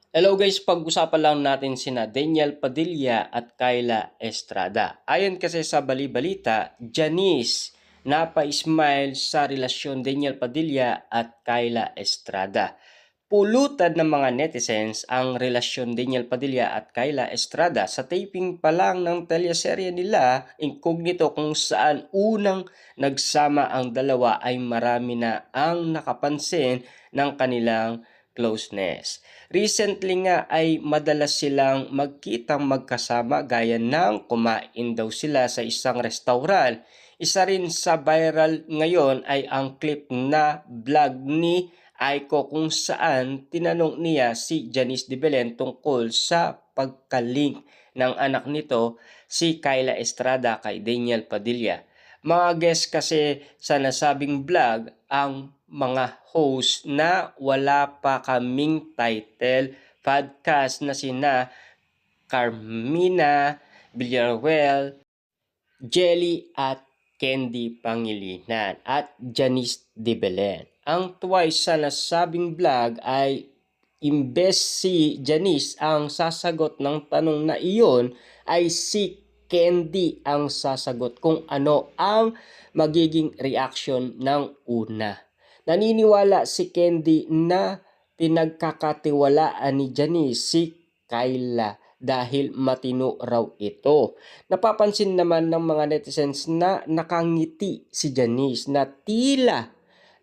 Hello guys, pag-usapan lang natin sina Daniel Padilla at Kyla Estrada. Ayon kasi sa bali-balita, Janice napa-smile sa relasyon Daniel Padilla at Kyla Estrada. Pulutan ng mga netizens ang relasyon Daniel Padilla at Kyla Estrada sa taping pa lang ng teleserye nila Incognito, kung saan unang nagsama ang dalawa ay marami na ang nakapansin ng kanilang closeness. Recently nga ay madalas silang magkitang magkasama gaya ng kumain daw sila sa isang restaurant. Isa rin sa viral ngayon ay ang clip na vlog ni Aiko, kung saan tinanong niya si Janice de Belen tungkol sa pagkalink ng anak nito si Kyla Estrada kay Daniel Padilla. Mga guest kasi sa nasabing vlog ang mga host na wala pa kaming title podcast na sina Carmina Villaruel, Jelly at Candy Pangilinan at Janice de Belen. Ang twice sa nasabing vlog ay imbes si Janice ang sasagot ng tanong na iyon, ay si Candy ang sasagot kung ano ang magiging reaction ng una. Naniniwala si Candy na pinagkakatiwalaan ni Janice si Kyla dahil matino raw ito. Napapansin naman ng mga netizens na nakangiti si Janice na tila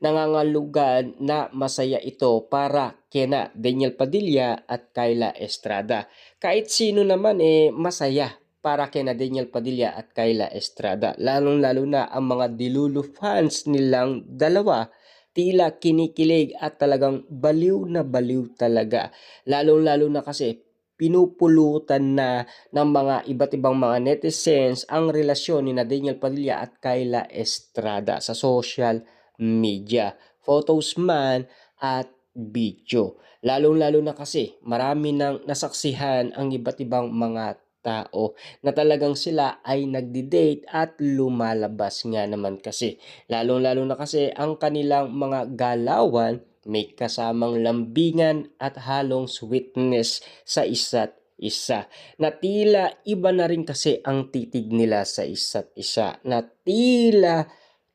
nangangalugan na masaya ito para kina Daniel Padilla at Kyla Estrada. Kahit sino naman masaya para kina Daniel Padilla at Kyla Estrada. Lalong-lalo na ang mga Dilulu fans nilang dalawa, tila kinikilig at talagang baliw na baliw talaga. Lalong-lalo na kasi pinupulutan na ng mga iba't ibang mga netizens ang relasyon ni Daniel Padilla at Kyla Estrada sa social media, photos man at video. Lalong-lalo na kasi marami nang nasaksihan ang iba't ibang mga tao na talagang sila ay nagdi-date at lumalabas nga naman kasi. Lalong-lalo na kasi ang kanilang mga galawan may kasamang lambingan at halong sweetness sa isa't isa. Na tila iba na rin kasi ang titig nila sa isa't isa. Na tila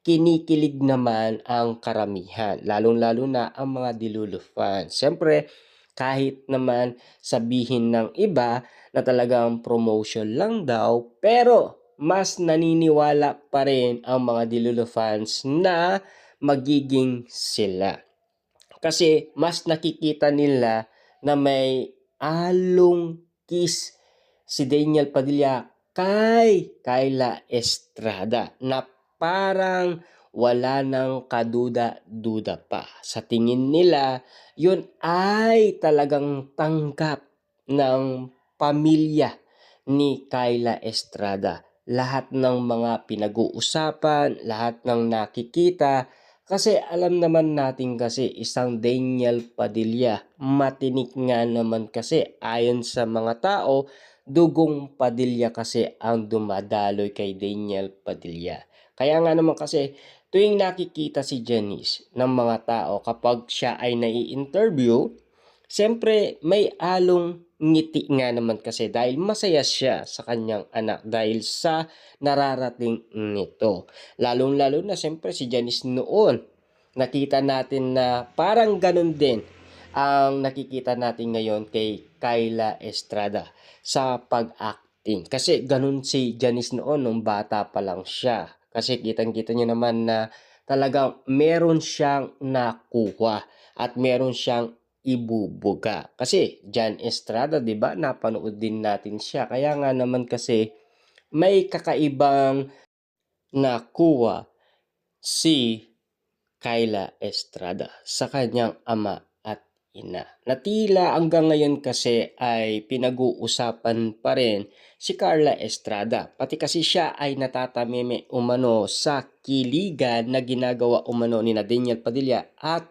kinikilig naman ang karamihan, lalong-lalo na ang mga Dilulu fans. Siyempre, kahit naman sabihin ng iba na talagang promotion lang daw, pero mas naniniwala pa rin ang mga Dilulu fans na magiging sila. Kasi mas nakikita nila na may along kiss si Daniel Padilla kay Kyla Estrada na parang wala nang kaduda-duda pa. Sa tingin nila, yun ay talagang tanggap ng pamilya ni Kyla Estrada. Lahat ng mga pinag-uusapan, lahat ng nakikita, kasi alam naman natin kasi isang Daniel Padilla, matinik nga naman kasi ayon sa mga tao, dugong Padilla kasi ang dumadaloy kay Daniel Padilla. Kaya nga naman kasi tuwing nakikita si Janice ng mga tao kapag siya ay nai-interview, siyempre may along ngiti nga naman kasi dahil masaya siya sa kanyang anak dahil sa nararating nito. Lalong-lalo na siyempre si Janice noon. Nakita natin na parang ganun din ang nakikita natin ngayon kay Kyla Estrada sa pag-acting. Kasi ganun si Janice noon nung bata pa lang siya. Kasi kitang-kita niyo naman na talagang meron siyang nakuha at meron siyang ibubuga. Kasi Jan Estrada, 'di ba? Napanood din natin siya. Kaya nga naman kasi may kakaibang nakuha si Kyla Estrada sa kanyang ama at ina. Na tila hanggang ngayon kasi ay pinag-uusapan pa rin si Carla Estrada. Pati kasi siya ay natatameme umano sa kiligan na ginagawa umano ni Daniel Padilla at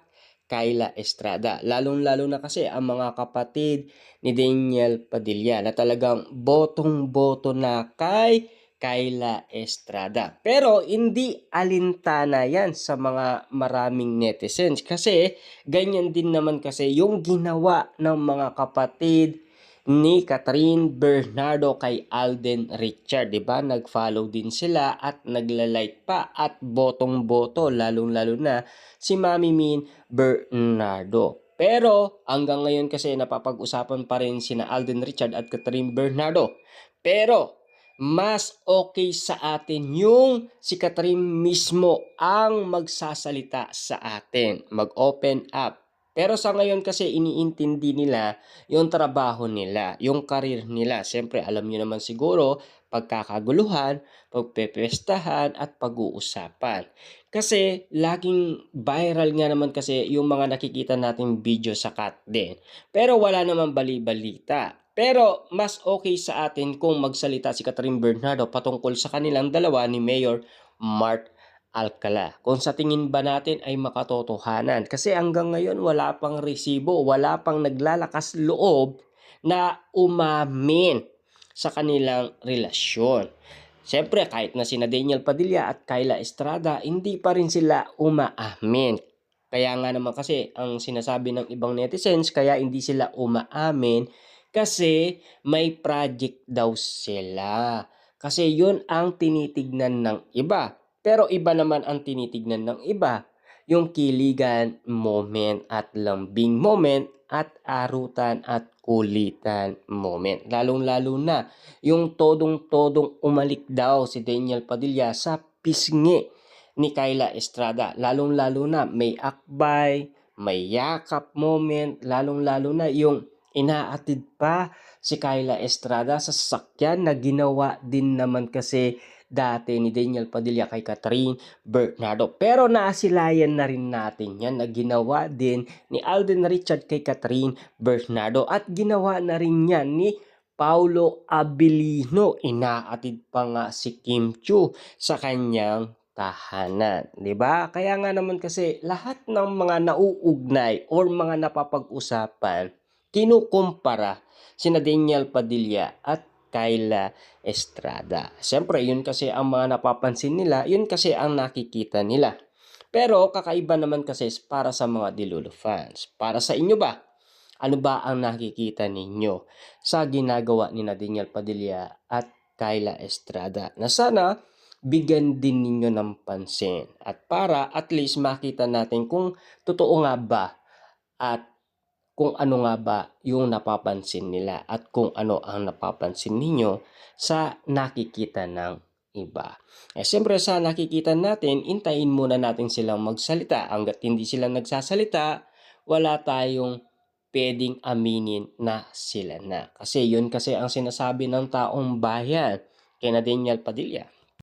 Kyla Estrada. Lalong-lalo na kasi ang mga kapatid ni Daniel Padilla na talagang botong-boto na kay Kyla Estrada. Pero hindi alintana yan sa mga maraming netizens kasi ganyan din naman kasi yung ginawa ng mga kapatid ni Catherine Bernardo kay Alden Richard, 'di ba? Nag-follow din sila at nagla-like pa at botong-boto lalong-lalo na si Mami Min Bernardo. Pero hanggang ngayon kasi napapag-usapan pa rin sina Alden Richard at Catherine Bernardo. Pero mas okay sa atin yung si Catherine mismo ang magsasalita sa atin, mag-open up. Pero sa ngayon kasi iniintindi nila yung trabaho nila, yung karir nila. Siyempre alam niyo naman siguro pagkakaguluhan, pagpepestahan at pag-uusapan. Kasi laging viral nga naman kasi yung mga nakikita nating video sa cat din. Pero wala naman bali-balita. Pero mas okay sa atin kung magsalita si Catherine Bernardo patungkol sa kanilang dalawa ni Mayor Mark Alcala. Kung sa tingin ba natin ay makatotohanan. Kasi hanggang ngayon wala pang resibo, wala pang naglalakas loob na umamin sa kanilang relasyon. Siyempre kahit na sina Daniel Padilla at Kyla Estrada, hindi pa rin sila umaamin. Kaya nga naman kasi ang sinasabi ng ibang netizens kaya hindi sila umaamin kasi may project daw sila. Kasi yun ang tinitignan ng iba. Pero iba naman ang tinitignan ng iba. Yung kiligan moment at lambing moment at arutan at kulitan moment. Lalong-lalo na yung todong-todong umalik daw si Daniel Padilla sa pisngi ni Kyla Estrada. Lalong-lalo na may akbay, may yakap moment, lalong-lalo na yung inaatid pa si Kyla Estrada sa sasakyan na ginawa din naman kasi dati ni Daniel Padilla kay Catherine Bernardo. Pero naasilayan na rin natin yan na ginawa din ni Alden Richard kay Catherine Bernardo at ginawa na rin yan ni Paulo Abilino. Inaatid pa nga si Kim Chiu sa kanyang tahanan, 'di ba? Kaya nga naman kasi lahat ng mga nauugnay or mga napapag-usapan kinukumpara sina Daniel Padilla at Kyla Estrada. Siyempre, yun kasi ang mga napapansin nila, yun kasi ang nakikita nila. Pero kakaiba naman kasi para sa mga Dilolo fans. Para sa inyo ba? Ano ba ang nakikita ninyo sa ginagawa ni Daniel Padilla at Kyla Estrada? Na sana bigyan din ninyo ng pansin at para at least makita natin kung totoo nga ba at kung ano nga ba yung napapansin nila at kung ano ang napapansin ninyo sa nakikita ng iba. Siyempre sa nakikita natin, intayin muna natin silang magsalita. Hanggat hindi sila nagsasalita, wala tayong pwedeng aminin na sila na. Kasi yun kasi ang sinasabi ng taong bayan kay Daniel Padilla.